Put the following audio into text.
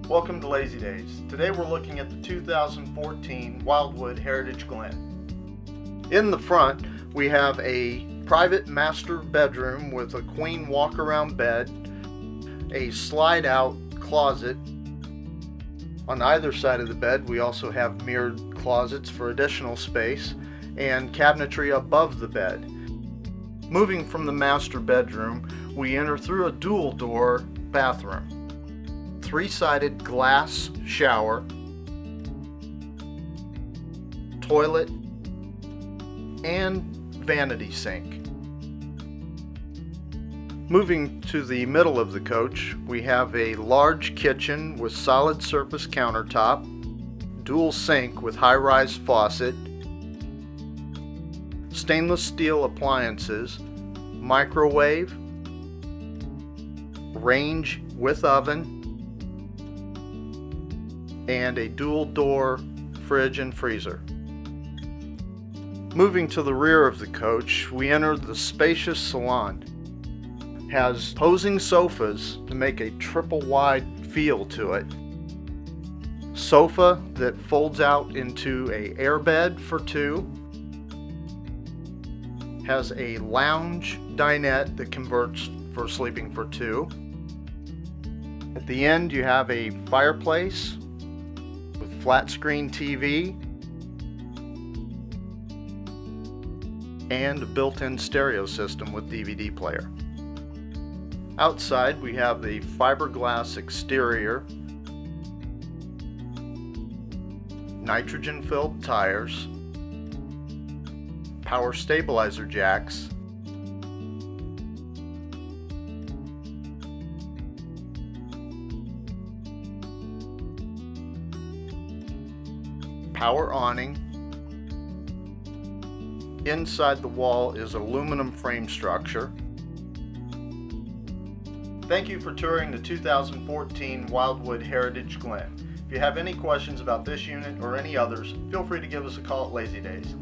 Welcome to Lazy Days. Today we're looking at the 2014 Wildwood Heritage Glen. In the front we have a private master bedroom with a queen walk-around bed, a slide-out closet. On either side of the bed we also have mirrored closets for additional space and cabinetry above the bed. Moving from the master bedroom, we enter through a dual door bathroom. Three-sided glass shower, toilet, and vanity sink. Moving to the middle of the coach, we have a large kitchen with solid surface countertop, dual sink with high-rise faucet, stainless steel appliances, microwave, range with oven, and a dual door fridge and freezer. Moving to the rear of the coach, we enter the spacious salon. It has posing sofas to make a triple wide feel to it. Sofa that folds out into a airbed for two. Has a lounge dinette that converts for sleeping for two. At the end you have a fireplace with flat screen TV and a built-in stereo system with DVD player. Outside we have the fiberglass exterior, nitrogen-filled tires, power stabilizer jacks, power awning. Inside the wall is aluminum frame structure. Thank you for touring the 2014 Wildwood Heritage Glen. If you have any questions about this unit or any others, feel free to give us a call at Lazy Days.